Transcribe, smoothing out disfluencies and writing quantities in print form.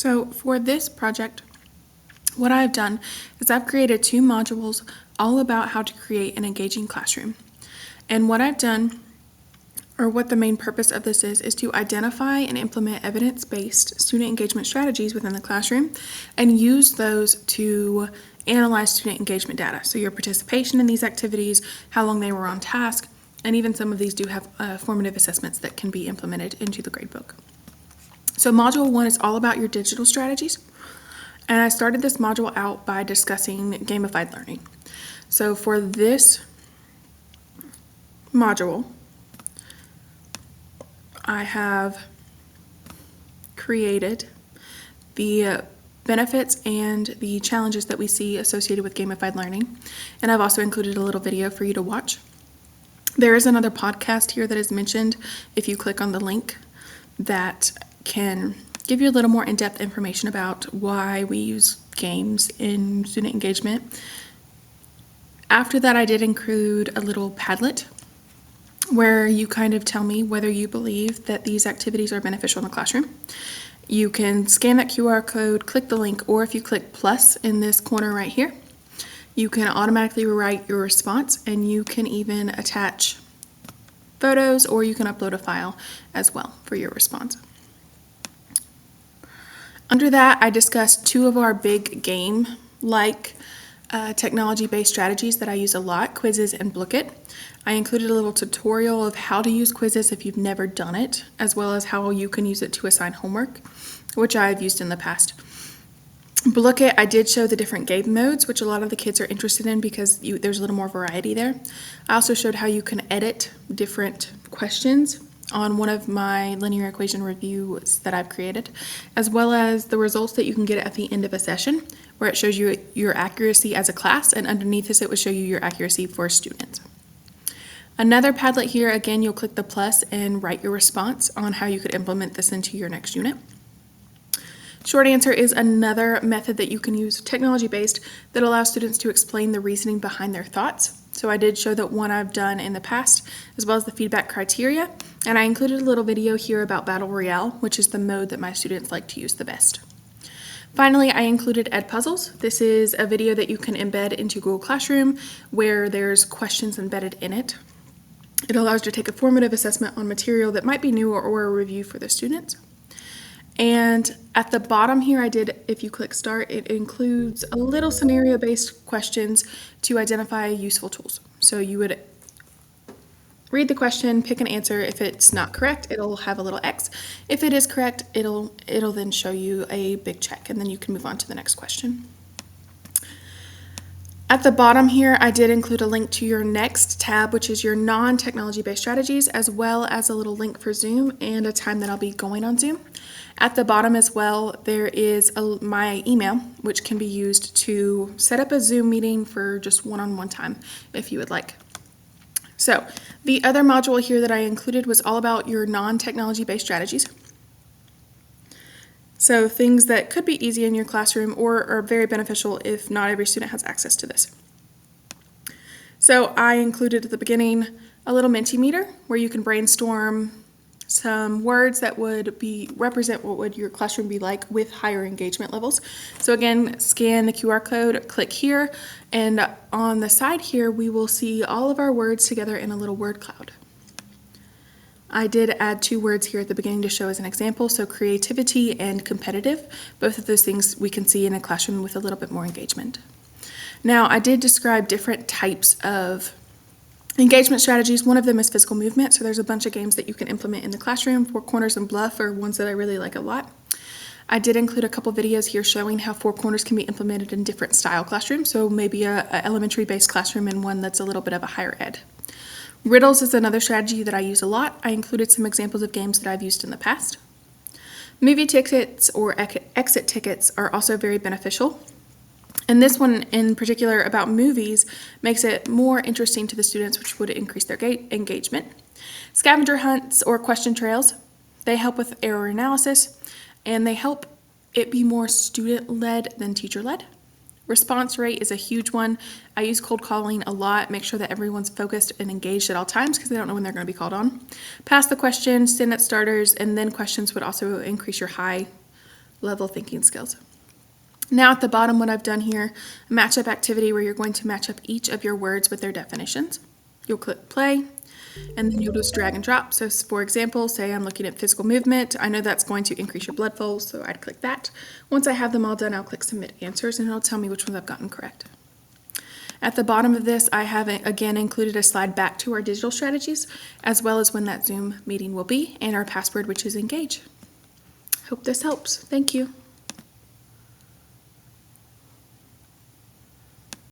So for this project, what I've done is I've created 2 modules all about how to create an engaging classroom. And what I've done, or what the main purpose of this is to identify and implement evidence-based student engagement strategies within the classroom and use those to analyze student engagement data. So your participation in these activities, how long they were on task, and even some of these do have formative assessments that can be implemented into the gradebook. So module 1 is all about your digital strategies. And I started this module out by discussing gamified learning. So for this module, I have created the benefits and the challenges that we see associated with gamified learning. And I've also included a little video for you to watch. There is another podcast here that is mentioned if you click on the link that can give you a little more in-depth information about why we use games in student engagement. After that, I did include a little Padlet where you kind of tell me whether you believe that these activities are beneficial in the classroom. You can scan that QR code, click the link, or if you click plus in this corner right here, you can automatically write your response, and you can even attach photos, or you can upload a file as well for your response. Under that, I discussed 2 of our big game-like technology-based strategies that I use a lot, quizzes and Bookit. I included a little tutorial of how to use quizzes if you've never done it, as well as how you can use it to assign homework, which I've used in the past. Bookit, I did show the different game modes, which a lot of the kids are interested in because there's a little more variety there. I also showed how you can edit different questions on one of my linear equation reviews that I've created, as well as the results that you can get at the end of a session, where it shows you your accuracy as a class, and underneath this it will show you your accuracy for students. Another Padlet here, again, you'll click the plus and write your response on how you could implement this into your next unit. Short answer is another method that you can use, technology-based, that allows students to explain the reasoning behind their thoughts. So I did show that one I've done in the past, as well as the feedback criteria, and I included a little video here about Battle Royale, which is the mode that my students like to use the best. Finally, I included Ed Puzzles. This is a video that you can embed into Google Classroom where there's questions embedded in it. It allows you to take a formative assessment on material that might be new or a review for the students. And at the bottom here, I did, if you click start, it includes a little scenario-based questions to identify useful tools. So you would read the question, pick an answer. If it's not correct, it'll have a little X. If it is correct, it'll then show you a big check, and then you can move on to the next question. At the bottom here, I did include a link to your next tab, which is your non-technology-based strategies, as well as a little link for Zoom and a time that I'll be going on Zoom. At the bottom as well, there is my email, which can be used to set up a Zoom meeting for just one-on-one time if you would like. So the other module here that I included was all about your non-technology-based strategies. So things that could be easy in your classroom or are very beneficial if not every student has access to this. So I included at the beginning a little Mentimeter where you can brainstorm some words that would represent what would your classroom be like with higher engagement levels. So again, scan the QR code, click here, and on the side here we will see all of our words together in a little word cloud. I did add 2 words here at the beginning to show as an example, so creativity and competitive. Both of those things we can see in a classroom with a little bit more engagement. Now, I did describe different types of engagement strategies. One of them is physical movement, so there's a bunch of games that you can implement in the classroom. 4 Corners and Bluff are ones that I really like a lot. I did include a couple videos here showing how 4 Corners can be implemented in different style classrooms, so maybe a elementary-based classroom and one that's a little bit of a higher ed. Riddles is another strategy that I use a lot. I included some examples of games that I've used in the past. Movie tickets or exit tickets are also very beneficial. And this one in particular about movies makes it more interesting to the students, which would increase their engagement. Scavenger hunts or question trails, they help with error analysis, and they help it be more student-led than teacher-led. Response rate is a huge one. I use cold calling a lot, make sure that everyone's focused and engaged at all times because they don't know when they're going to be called on. Pass the question, send at starters, and then questions would also increase your high level thinking skills. Now at the bottom, what I've done here, a matchup activity where you're going to match up each of your words with their definitions. You'll click play, and then you'll just drag and drop. So for example, say I'm looking at physical movement. I know that's going to increase your blood flow, so I'd click that. Once I have them all done, I'll click submit answers, and it'll tell me which ones I've gotten correct. At the bottom of this, I have again included a slide back to our digital strategies, as well as when that Zoom meeting will be, and our password, which is engage. Hope this helps. Thank you.